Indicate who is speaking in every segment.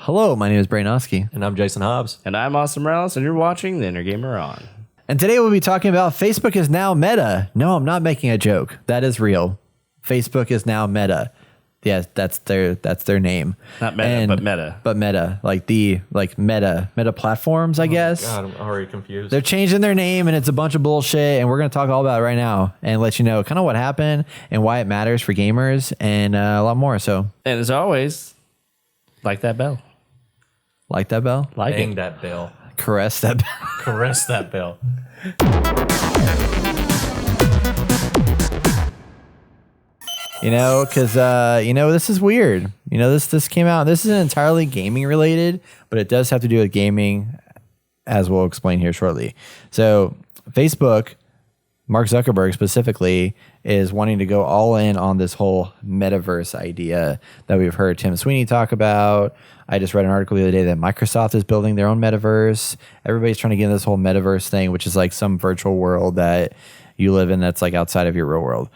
Speaker 1: Hello, my name is Brainoski.
Speaker 2: And I'm Jason Hobbs.
Speaker 3: And I'm Austin Morales, and you're watching The Inner Gamer On.
Speaker 1: And today we'll be talking about Facebook is now Meta. No, I'm not making a joke. That is real. Facebook is now Meta. Yes, that's their name.
Speaker 3: Not Meta, but Meta.
Speaker 1: But Meta, like Meta platforms, I guess.
Speaker 2: God, I'm already confused.
Speaker 1: They're changing their name and it's a bunch of bullshit, and we're going to talk all about it right now and let you know kind of what happened and why it matters for gamers and a lot more. So,
Speaker 3: And as always, like that bell.
Speaker 1: like that bell?
Speaker 3: Like
Speaker 2: Bang
Speaker 3: it.
Speaker 2: that bell.
Speaker 1: Caress that bell.
Speaker 2: Caress that bell.
Speaker 1: Because this is weird. This came out. This isn't entirely gaming related, but it does have to do with gaming, as we'll explain here shortly. So, Facebook, Mark Zuckerberg specifically, is wanting to go all in on this whole metaverse idea that we've heard Tim Sweeney talk about. I just read an article the other day that Microsoft is building their own metaverse. Everybody's trying to get in this whole metaverse thing, which is like some virtual world that you live in that's like outside of your real world.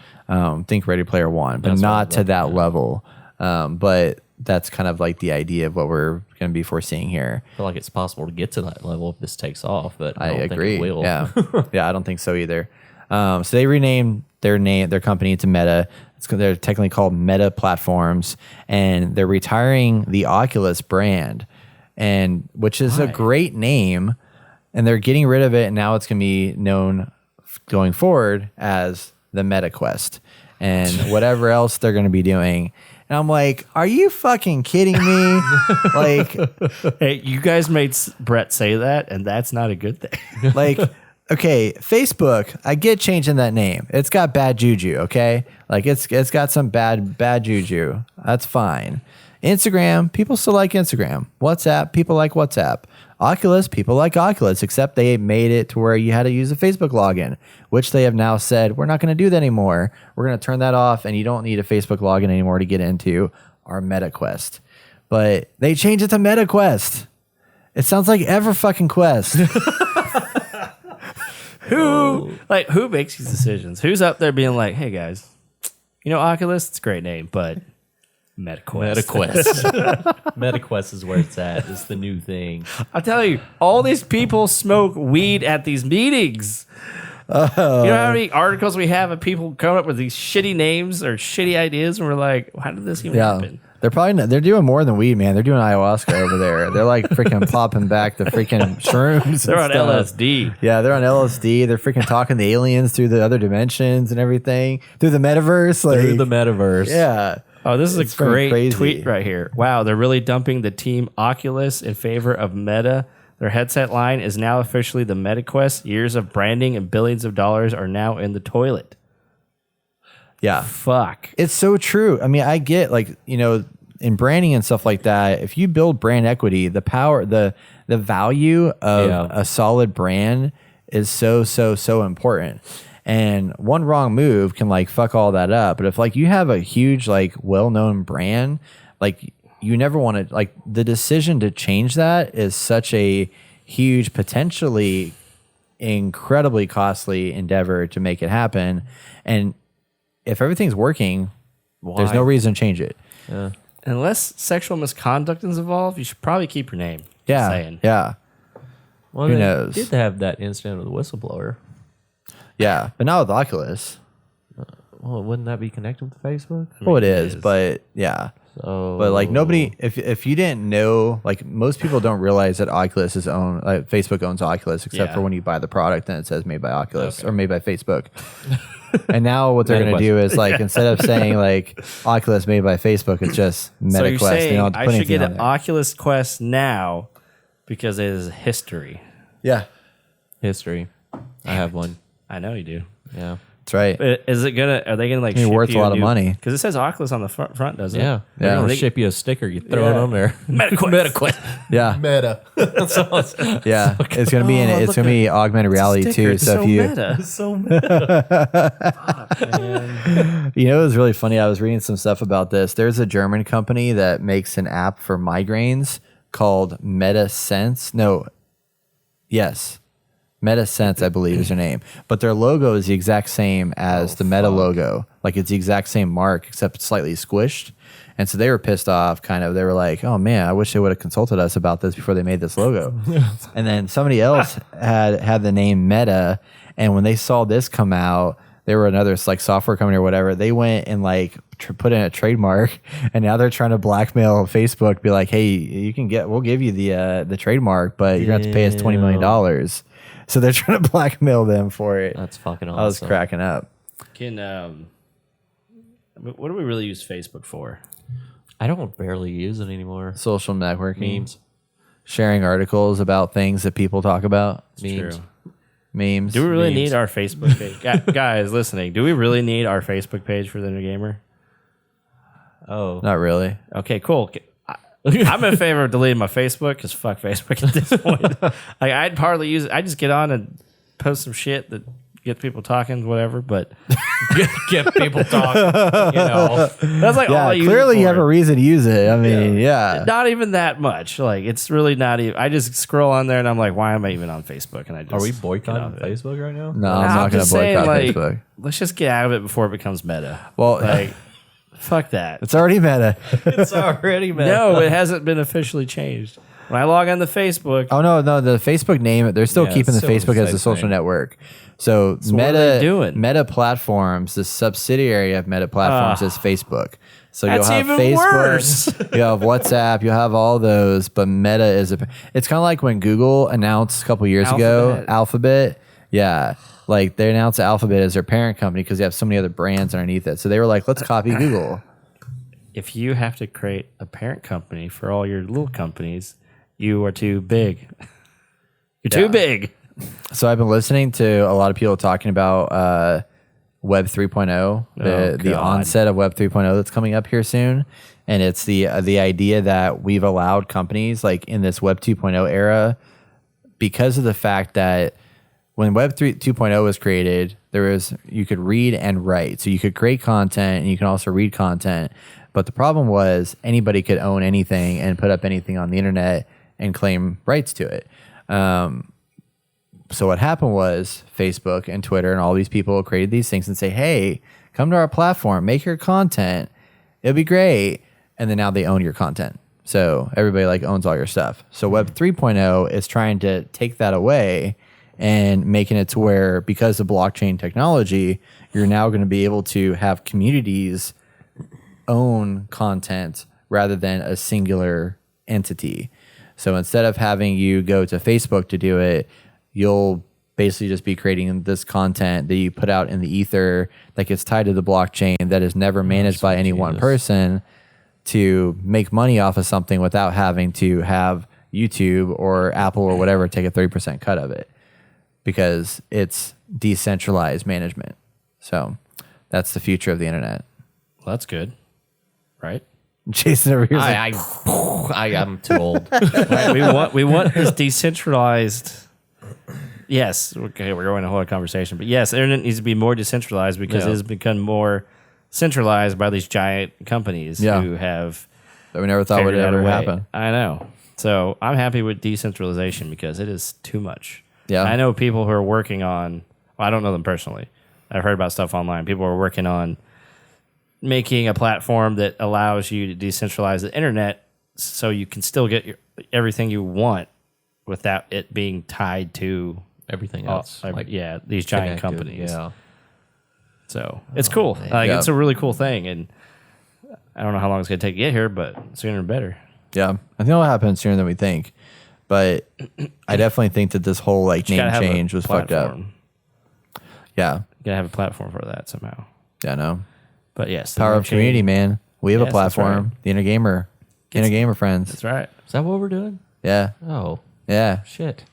Speaker 1: Think Ready Player One, but not to that level. But that's kind of like the idea of what we're going to be foreseeing here.
Speaker 2: I feel like it's possible to get to that level if this takes off, but
Speaker 1: I
Speaker 2: don't
Speaker 1: agree.
Speaker 2: think it will.
Speaker 1: Yeah, yeah, I don't think so either. So they renamed their company to Meta. They're technically called Meta Platforms, and they're retiring the Oculus brand, and which is a great name, and they're getting rid of it, and now it's going to be known going forward as the Meta Quest and whatever else they're going to be doing. And I'm like, are you fucking kidding me? Like,
Speaker 3: Hey, you guys made Brett say that, and that's not a good thing.
Speaker 1: like, okay, Facebook, I get changing that name. It's got bad juju, okay? Like it's got some bad juju. That's fine. Instagram, people still like Instagram. WhatsApp, people like WhatsApp. Oculus, people like Oculus, except they made it to where you had to use a Facebook login, which they have now said, we're not going to do that anymore. We're going to turn that off, and you don't need a Facebook login anymore to get into our Meta Quest. But they changed it to Meta Quest. It sounds like Ever fucking Quest.
Speaker 3: Who makes these decisions? Who's up there being like, hey, guys, Oculus, it's a great name, but MetaQuest.
Speaker 2: MetaQuest is where it's at. It's the new thing.
Speaker 3: I'll tell you, all these people smoke weed at these meetings. You know how many articles we have of people coming up with these shitty names or shitty ideas, and we're like, how did this even happen?
Speaker 1: They're probably they're doing more than weed, man. They're doing ayahuasca over there. They're like freaking popping back the freaking shrooms.
Speaker 3: They're on
Speaker 1: stuff.
Speaker 3: LSD.
Speaker 1: Yeah, they're on LSD. They're freaking talking to aliens through the other dimensions and everything through the metaverse. Like,
Speaker 2: Through the metaverse.
Speaker 1: yeah.
Speaker 3: Oh, this is
Speaker 1: It's
Speaker 3: a great
Speaker 1: crazy.
Speaker 3: tweet right here. Wow, they're really dumping the team Oculus in favor of Meta. Their headset line is now officially the MetaQuest. Years of branding and billions of dollars are now in the toilet.
Speaker 1: Yeah.
Speaker 3: Fuck.
Speaker 1: It's so true. I mean, I get in branding and stuff like that, if you build brand equity, the power, the value of a solid brand is so important. And one wrong move can like fuck all that up. But if like you have a huge like well-known brand, like you never want to like the decision to change that is such a huge, potentially incredibly costly endeavor to make it happen. And if everything's working, there's no reason to change it.
Speaker 2: Yeah.
Speaker 3: Unless sexual misconduct is involved, you should probably keep your name. Just
Speaker 1: Yeah.
Speaker 3: saying.
Speaker 1: Yeah.
Speaker 2: Well,
Speaker 1: Who
Speaker 2: they
Speaker 1: knows?
Speaker 2: did have that incident with the whistleblower.
Speaker 1: Yeah. But not with Oculus.
Speaker 2: Well, wouldn't that be connected with Facebook?
Speaker 1: Well, it is, but yeah.
Speaker 2: So,
Speaker 1: But like nobody, if you didn't know, like most people don't realize that Oculus is owned, like Facebook owns Oculus, except for when you buy the product, then it says made by Oculus or made by Facebook. And now what they're going to do is like instead of saying like Oculus made by Facebook, it's just
Speaker 3: So you're
Speaker 1: MetaQuest. They
Speaker 3: saying
Speaker 1: don't have to
Speaker 3: I
Speaker 1: put
Speaker 3: should
Speaker 1: anything
Speaker 3: get
Speaker 1: on
Speaker 3: an
Speaker 1: there.
Speaker 3: Oculus Quest now because it is history.
Speaker 1: Yeah,
Speaker 2: history. I have one.
Speaker 3: I know you do.
Speaker 2: Yeah.
Speaker 1: that's right.
Speaker 3: But are they gonna like
Speaker 1: It's worth a lot of money.
Speaker 3: Because it says Oculus on the front, doesn't
Speaker 2: Yeah.
Speaker 3: it?
Speaker 2: They're
Speaker 1: Yeah.
Speaker 2: going to
Speaker 3: They-
Speaker 2: ship you a sticker. You throw it on there.
Speaker 3: MetaQuest.
Speaker 1: Yeah,
Speaker 2: Meta.
Speaker 1: yeah. It's going to be it's going to be augmented reality
Speaker 3: Sticker,
Speaker 1: too.
Speaker 3: it's
Speaker 1: So if you
Speaker 3: meta.
Speaker 2: so meta.
Speaker 1: it was really funny. I was reading some stuff about this. There's a German company that makes an app for migraines called MetaSense. No, yes, MetaSense, I believe, is their name. But their logo is the exact same as the Meta logo. Like it's the exact same mark, except it's slightly squished. And so they were pissed off, kind of. They were like, oh, man, I wish they would have consulted us about this before they made this logo. And then somebody else had the name Meta. And when they saw this come out, they were another like software company or whatever. They went and like put in a trademark, and now they're trying to blackmail Facebook, be like, hey, we'll give you the trademark, but you're going to have to pay us $20 million. So they're trying to blackmail them for it.
Speaker 2: That's fucking awesome.
Speaker 1: I was cracking up.
Speaker 3: What do we really use Facebook for?
Speaker 2: I don't barely use it anymore.
Speaker 1: Social networking.
Speaker 2: Memes.
Speaker 1: Sharing articles about things that people talk about.
Speaker 2: Memes.
Speaker 3: True.
Speaker 1: Memes.
Speaker 3: Do we really need our Facebook page? Guys, listening, do we really need our Facebook page for the New Gamer?
Speaker 2: Oh.
Speaker 1: Not really.
Speaker 3: Okay, cool. I'm in favor of deleting my Facebook because fuck Facebook at this point. Like, I'd hardly use it. I just get on and post some shit that gets people talking, whatever. But
Speaker 2: Get people talking.
Speaker 3: that's like all I use.
Speaker 1: Clearly
Speaker 3: it
Speaker 1: you
Speaker 3: for.
Speaker 1: have a reason to use it. I mean, yeah.
Speaker 3: Not even that much. Like, it's really not even. I just scroll on there and I'm like, why am I even on Facebook? And I just
Speaker 2: Are we
Speaker 3: get
Speaker 2: boycotting
Speaker 3: off it.
Speaker 2: Facebook right now?
Speaker 1: No, I'm not going
Speaker 3: just
Speaker 1: to boycott
Speaker 3: saying,
Speaker 1: Facebook.
Speaker 3: Let's just get out of it before it becomes meta.
Speaker 1: Well,
Speaker 3: Like, fuck that.
Speaker 1: it's already meta.
Speaker 2: It's already mad.
Speaker 3: No, it hasn't been officially changed. When I log on to Facebook,
Speaker 1: Oh, no, the Facebook name, they're still
Speaker 2: Yeah,
Speaker 1: keeping the
Speaker 2: it's still
Speaker 1: Facebook
Speaker 2: the
Speaker 1: as a
Speaker 2: same
Speaker 1: social
Speaker 2: thing.
Speaker 1: network. So
Speaker 3: what are they doing?
Speaker 1: Meta Platforms, the subsidiary of Meta Platforms is Facebook. So
Speaker 3: That's
Speaker 1: you'll have
Speaker 3: even
Speaker 1: Facebook,
Speaker 3: worse.
Speaker 1: you'll have WhatsApp, you'll have all those, but Meta is it's kind of like when Google announced a couple years ago, Alphabet. Yeah. Like they announced Alphabet as their parent company because they have so many other brands underneath it. So they were like, let's copy Google.
Speaker 3: if you have to create a parent company for all your little companies, you are too big. You're too big.
Speaker 1: So I've been listening to a lot of people talking about Web 3.0, the onset of Web 3.0 that's coming up here soon. And it's the idea that we've allowed companies like in this Web 2.0 era, because of the fact that when Web 2.0 was created, you could read and write. So you could create content and you can also read content. But the problem was anybody could own anything and put up anything on the internet and claim rights to it. So what happened was Facebook and Twitter and all these people created these things and say, hey, come to our platform, make your content. It'll be great. And then now they own your content. So everybody like owns all your stuff. So Web 3.0 is trying to take that away and making it to where, because of blockchain technology, you're now going to be able to have communities own content rather than a singular entity. So instead of having you go to Facebook to do it, you'll basically just be creating this content that you put out in the ether that gets tied to the blockchain that is never managed by any one person to make money off of something without having to have YouTube or Apple or whatever take a 30% cut of it, because it's decentralized management. So that's the future of the internet.
Speaker 3: Well, that's good, right?
Speaker 1: Jason over here.
Speaker 2: I'm too old.
Speaker 3: Right, we want this decentralized. Yes, okay, we're going a whole conversation, but yes, the internet needs to be more decentralized because it has become more centralized by these giant companies who have.
Speaker 1: That we never thought would ever happen.
Speaker 3: I know. So I'm happy with decentralization because it is too much.
Speaker 1: Yeah,
Speaker 3: I know people who are working on. Well, I don't know them personally. I've heard about stuff online. People are working on making a platform that allows you to decentralize the internet so you can still get everything you want without it being tied to
Speaker 2: Everything else.
Speaker 3: these giant
Speaker 2: connected,
Speaker 3: companies.
Speaker 2: Yeah.
Speaker 3: So it's cool. It's a really cool thing. And I don't know how long it's going to take to get here, but sooner the better.
Speaker 1: Yeah, I think it'll happen sooner than we think. But I definitely think that this whole like name change was fucked up. Yeah.
Speaker 3: You got to have a platform for that somehow.
Speaker 1: Yeah, no.
Speaker 3: But yes.
Speaker 1: Power of community, man. We have a
Speaker 3: Yes, that's
Speaker 1: platform.
Speaker 3: right.
Speaker 1: The Inner Gamer. Inner Gamer friends.
Speaker 3: That's right.
Speaker 2: Is that what we're doing?
Speaker 1: Yeah.
Speaker 2: Oh,
Speaker 1: Yeah.
Speaker 2: shit.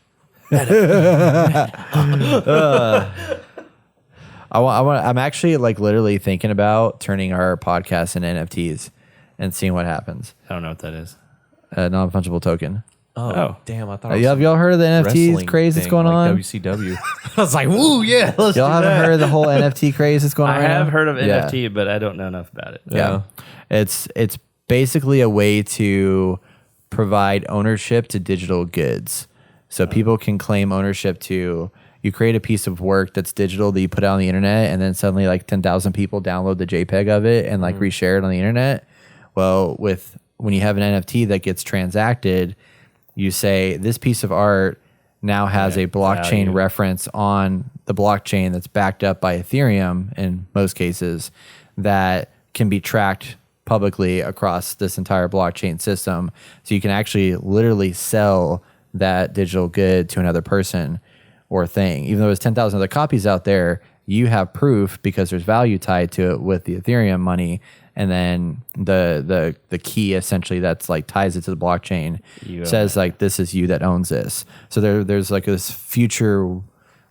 Speaker 1: I'm actually like literally thinking about turning our podcast into NFTs and seeing what happens.
Speaker 3: I don't know what that is.
Speaker 1: A non-fungible token.
Speaker 2: Oh, damn. I thought it was
Speaker 1: Have y'all heard of the NFTs
Speaker 2: wrestling
Speaker 1: craze that's
Speaker 2: thing,
Speaker 1: going
Speaker 2: like
Speaker 1: on?
Speaker 2: WCW. I was like, woo, yeah. Let's
Speaker 1: Y'all
Speaker 2: do
Speaker 1: haven't
Speaker 2: that.
Speaker 1: heard of the whole NFT craze that's going on
Speaker 3: I
Speaker 1: right
Speaker 3: have
Speaker 1: now?
Speaker 3: heard of
Speaker 1: Yeah.
Speaker 3: NFT, but I don't know enough about it.
Speaker 1: Yeah. It's basically a way to provide ownership to digital goods. So people can claim ownership to. You create a piece of work that's digital that you put out on the internet, and then suddenly like 10,000 people download the JPEG of it and like reshare it on the internet. Well, when you have an NFT that gets transacted, you say this piece of art now has a blockchain
Speaker 3: value.
Speaker 1: reference on the blockchain that's backed up by Ethereum in most cases that can be tracked publicly across this entire blockchain system. So you can actually literally sell that digital good to another person or thing. Even though there's 10,000 other copies out there, you have proof because there's value tied to it with the Ethereum money. And then the key essentially that's like ties it to the blockchain says like this is you that owns this. So there's like this future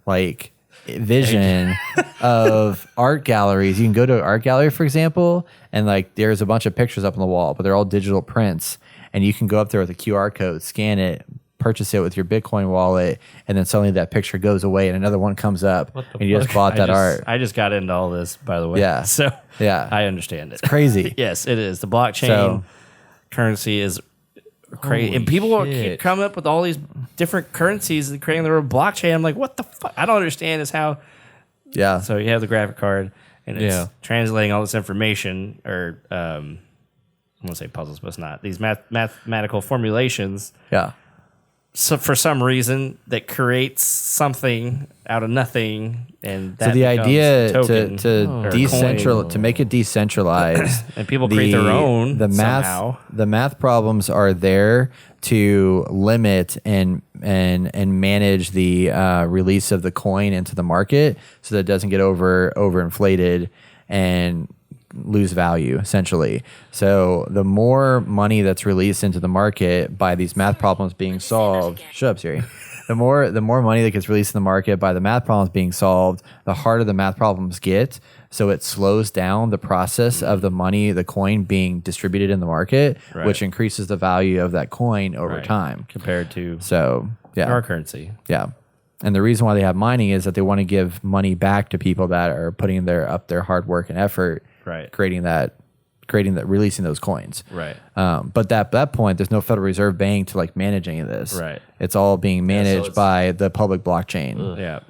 Speaker 1: like vision of art galleries. You can go to an art gallery, for example, and like there's a bunch of pictures up on the wall, but they're all digital prints. And you can go up there with a QR code, scan it, purchase it with your Bitcoin wallet, and then suddenly that picture goes away and another one comes up and you just bought that art.
Speaker 3: I just got into all this, by the way.
Speaker 1: Yeah.
Speaker 3: So
Speaker 1: yeah,
Speaker 3: I understand it.
Speaker 1: It's crazy.
Speaker 3: Yes, it is. The blockchain currency is crazy. And people keep coming up with all these different currencies and creating their own blockchain. I'm like, what the fuck? I don't understand is how.
Speaker 1: Yeah.
Speaker 3: So you have the graphic card and it's translating all this information or I'm going to say puzzles, but it's not. These mathematical formulations.
Speaker 1: Yeah.
Speaker 3: So for some reason that creates something out of nothing, and that
Speaker 1: so the idea
Speaker 3: token
Speaker 1: to make it decentralized,
Speaker 3: and people create their own.
Speaker 1: The math problems are there to limit and manage the release of the coin into the market, so that it doesn't get overinflated and lose value essentially. So the more money that's released into the market by these math problems being solved, shut up Siri. The more money that gets released in the market by the math problems being solved, the harder the math problems get. So it slows down the process of the money, the coin being distributed in the market, which increases the value of that coin over time
Speaker 3: compared to
Speaker 1: our
Speaker 3: currency.
Speaker 1: Yeah. And the reason why they have mining is that they want to give money back to people that are putting their hard work and effort, releasing those coins.
Speaker 3: Right.
Speaker 1: But at that point, there's no Federal Reserve Bank to like manage any of this.
Speaker 3: Right.
Speaker 1: It's all being managed by the public blockchain.
Speaker 3: Yeah.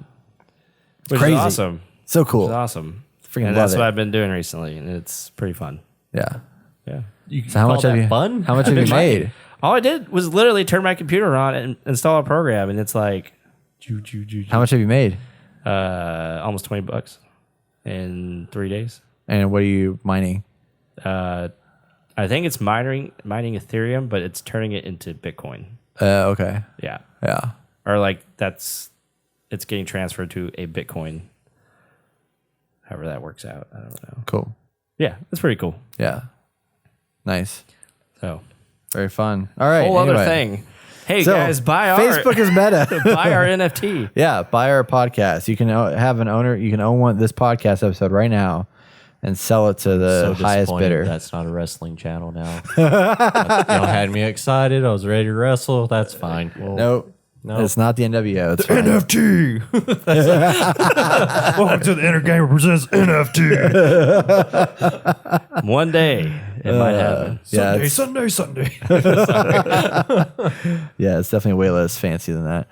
Speaker 3: Which
Speaker 1: crazy.
Speaker 3: is awesome.
Speaker 1: So cool.
Speaker 3: It's awesome.
Speaker 1: Freaking
Speaker 3: and
Speaker 1: love
Speaker 3: that's
Speaker 1: it.
Speaker 3: what I've been doing recently, and it's pretty fun.
Speaker 1: Yeah.
Speaker 3: Yeah.
Speaker 1: So how much have you?
Speaker 2: Fun?
Speaker 1: How much have you made?
Speaker 3: All I did was literally turn my computer on and install a program, and it's like,
Speaker 1: How much have you made?
Speaker 3: almost $20 in 3 days.
Speaker 1: And what are you mining?
Speaker 3: I think it's mining Ethereum, but it's turning it into Bitcoin.
Speaker 1: Okay.
Speaker 3: Yeah.
Speaker 1: Yeah.
Speaker 3: Or like it's getting transferred to a Bitcoin. However that works out, I don't know.
Speaker 1: Cool.
Speaker 3: Yeah, it's pretty cool.
Speaker 1: Yeah. Nice.
Speaker 3: So
Speaker 1: Very fun. All right.
Speaker 3: whole other
Speaker 1: anyway.
Speaker 3: thing. Hey
Speaker 1: So,
Speaker 3: guys, buy our
Speaker 1: Facebook is meta.
Speaker 3: buy our NFT.
Speaker 1: Yeah, buy our podcast. You can have an owner. You can own this podcast episode right now and sell it to the highest
Speaker 2: disappointed
Speaker 1: bidder.
Speaker 2: That's not a wrestling channel now. Y'all had me excited. I was ready to wrestle. That's fine. Well,
Speaker 1: Nope.
Speaker 2: No.
Speaker 1: It's not the NWO. It's fine.
Speaker 4: NFT. Welcome to the Inner Gamer presents NFT.
Speaker 3: One day it might happen.
Speaker 1: Yeah,
Speaker 4: Sunday.
Speaker 1: yeah, it's definitely way less fancy than that.